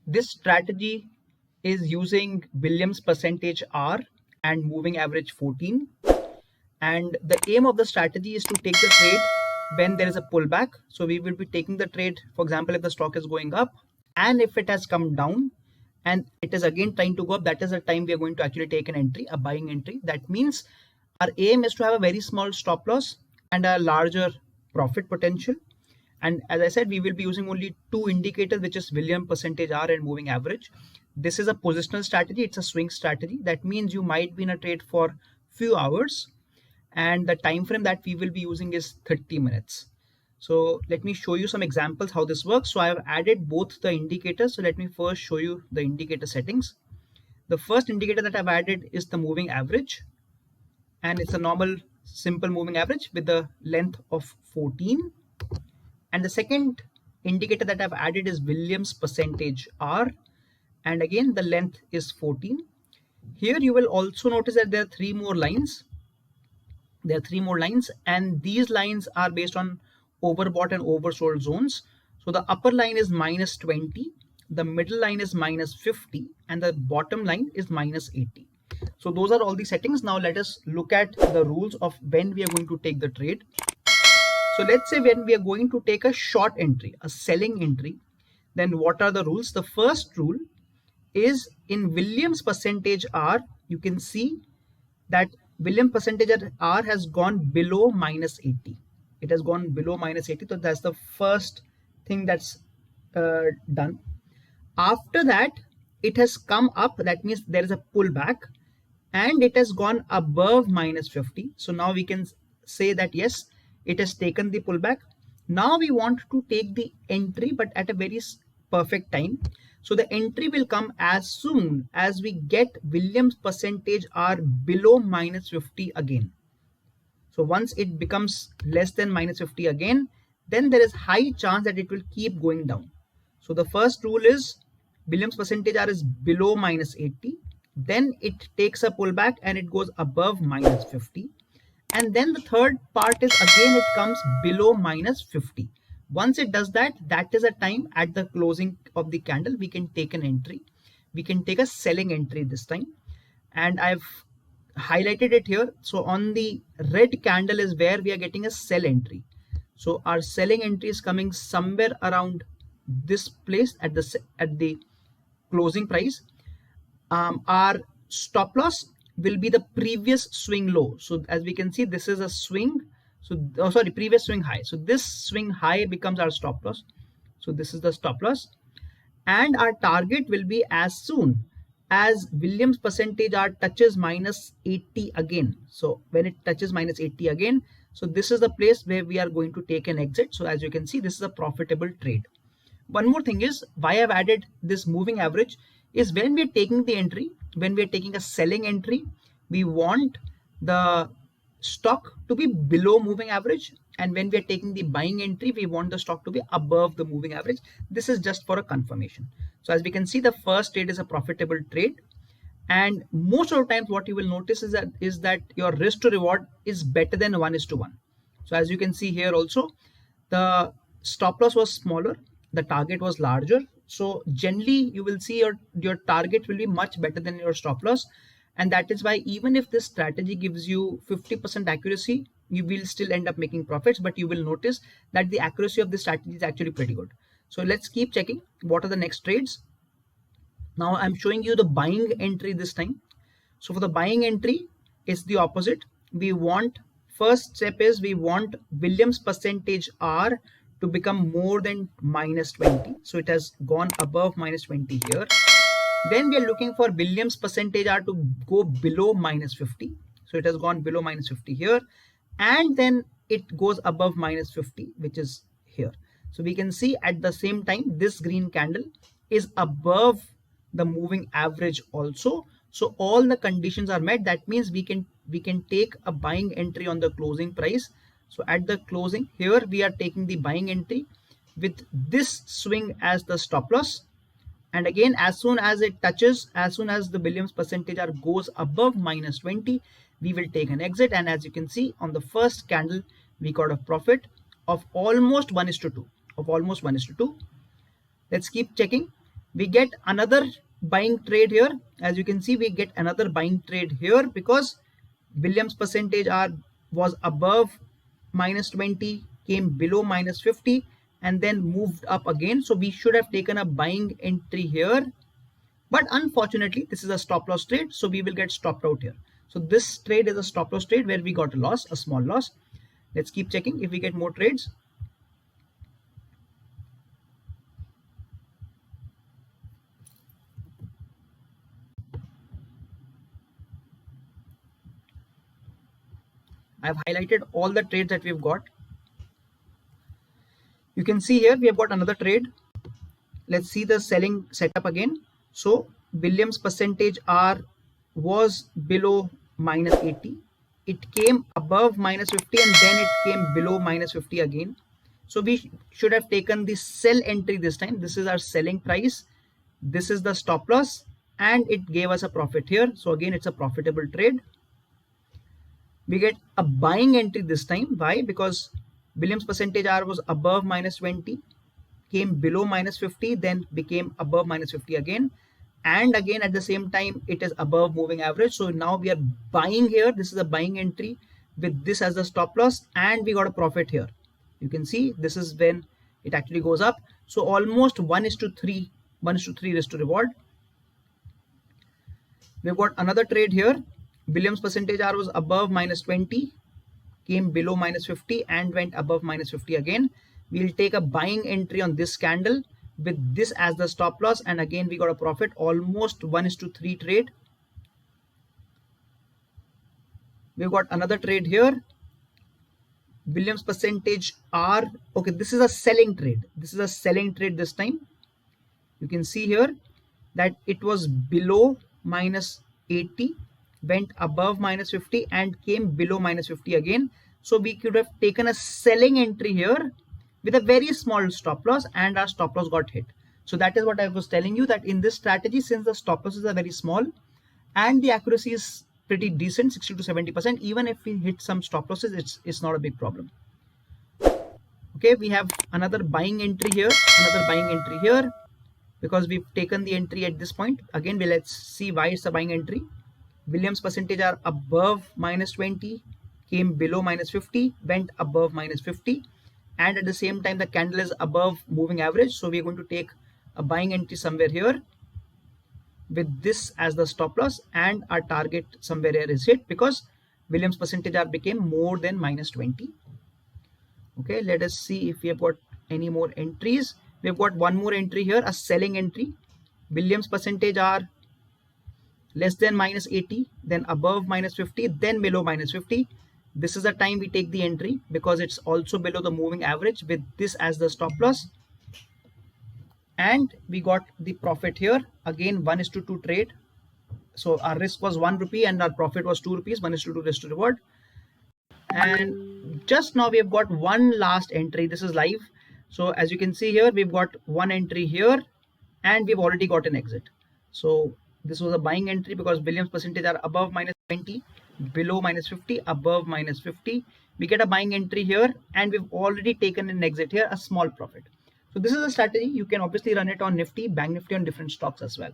This strategy is using Williams percentage R and moving average 14. And the aim of the strategy is to take the trade when there is a pullback. So we will be taking the trade, for example, if the stock is going up and if it has come down and it is again trying to go up, that is the time we are going to actually take an entry, a buying entry. That means our aim is to have a very small stop loss and a larger profit potential. And as I said, we will be using only two indicators, which is Williams percentage R and moving average. This is a positional strategy. It's a swing strategy. That means you might be in a trade for few hours, and the time frame that we will be using is 30 minutes. So let me show you some examples how this works. So I have added both the indicators. So let me first show you the indicator settings. The first indicator that I've added is the moving average, and it's a normal simple moving average with the length of 14. And the second indicator that I've added is Williams percentage R, and again the length is 14. Here you will also notice that there are three more lines. There are three more lines, and these lines are based on overbought and oversold zones. So the upper line is -20, the middle line is -50, and the bottom line is -80. So those are all the settings. Now let us look at the rules of when we are going to take the trade. So let's say when we are going to take a short entry, a selling entry, then what are the rules? The first rule is in Williams percentage R, you can see that Williams percentage R has gone below -80. It has gone below -80. So that's the first thing that's done. After that, it has come up. That means there is a pullback and it has gone above -50. So now we can say that yes, it has taken the pullback. Now we want to take the entry, but at a very perfect time. So the entry will come as soon as we get Williams percentage R below -50 again. So once it becomes less than -50 again, then there is high chance that it will keep going down. So the first rule is Williams percentage R is below -80. Then it takes a pullback and it goes above -50. And then the third part is again it comes below -50. Once it does that, that is a time at the closing of the candle we can take an entry. We can take a selling entry this time, and I've highlighted it here. So on the red candle is where we are getting a sell entry. So our selling entry is coming somewhere around this place at the closing price. Our stop loss will be the previous swing low. So as we can see, this is a swing. So previous swing high. So this swing high becomes our stop loss. So this is the stop loss, and our target will be as soon as Williams percentage R touches -80 again. So when it touches -80 again, so this is the place where we are going to take an exit. So as you can see, this is a profitable trade. One more thing is why I've added this moving average is when we are taking the entry, when we are taking a selling entry, we want the stock to be below moving average, and when we are taking the buying entry, we want the stock to be above the moving average. This is just for a confirmation. So as we can see, the first trade is a profitable trade, and most of the times what you will notice is that your risk to reward is better than 1:1. So as you can see here also, the stop loss was smaller, the target was larger. So generally you will see your target will be much better than your stop loss. And that is why even if this strategy gives you 50% accuracy, you will still end up making profits, but you will notice that the accuracy of this strategy is actually pretty good. So let's keep checking what are the next trades. Now I'm showing you the buying entry this time. So for the buying entry, it's the opposite. First step is we want Williams percentage R to become more than -20. So it has gone above -20 here. Then we are looking for Williams percentage R to go below -50. So it has gone below -50 here, and then it goes above -50, which is here. So we can see at the same time this green candle is above the moving average also. So all the conditions are met. That means we can take a buying entry on the closing price. So at the closing here, we are taking the buying entry with this swing as the stop loss. And again, as soon as the Williams percentage R goes above -20, we will take an exit. And as you can see on the first candle, we got a profit of almost 1:2. Let's keep checking. We get another buying trade here. As you can see, we get another buying trade here because Williams percentage R was above -20, came below -50, and then moved up again. So we should have taken a buying entry here. But unfortunately, this is a stop loss trade, so we will get stopped out here. So this trade is a stop loss trade where we got a loss, a small loss. Let's keep checking if we get more trades. I've highlighted all the trades that we've got. You can see here we have got another trade. Let's see the selling setup again. So Williams percentage R was below -80. It came above -50 and then it came below -50 again. So we should have taken the sell entry this time. This is our selling price. This is the stop loss and it gave us a profit here. So again, it's a profitable trade. We get a buying entry this time. Why? Because Williams percentage R was above -20, came below -50, then became above -50 again. And again, at the same time, it is above moving average. So now we are buying here. This is a buying entry with this as the stop loss, and we got a profit here. You can see this is when it actually goes up. So almost 1:3, 1:3 risk to reward. We've got another trade here. Williams percentage R was above -20, came below -50 and went above -50 again. We'll take a buying entry on this candle with this as the stop loss, and again we got a profit, almost 1:3 trade. We've got another trade here. Williams percentage R, okay, this is a selling trade. This is a selling trade this time. You can see here that it was below -80, went above -50 and came below -50 again. So we could have taken a selling entry here with a very small stop loss, and our stop loss got hit. So that is what I was telling you, that in this strategy, since the stop losses are very small and the accuracy is pretty decent, 60 to 70%, even if we hit some stop losses, it's not a big problem. Okay, we have another buying entry here, another buying entry here, because we've taken the entry at this point. Again, let's see why it's a buying entry. Williams percentage are above -20, came below -50, went above -50, and at the same time the candle is above moving average. So we're going to take a buying entry somewhere here with this as the stop loss, and our target somewhere here is hit because Williams percentage R became more than -20. Okay, let us see if we have got any more entries. We've got one more entry here, a selling entry. Williams percentage R less than -80, then above -50, then below -50. This is the time we take the entry because it's also below the moving average with this as the stop loss. And we got the profit here. Again, 1:2 trade. So our risk was 1 rupee and our profit was 2 rupees, 1:2 risk to reward. And just now we have got one last entry. This is live. So as you can see here, we've got one entry here and we've already got an exit. So this was a buying entry because Williams percentage are above -20, below -50, above -50. We get a buying entry here and we've already taken an exit here, a small profit. So this is a strategy. You can obviously run it on Nifty, Bank Nifty, on different stocks as well.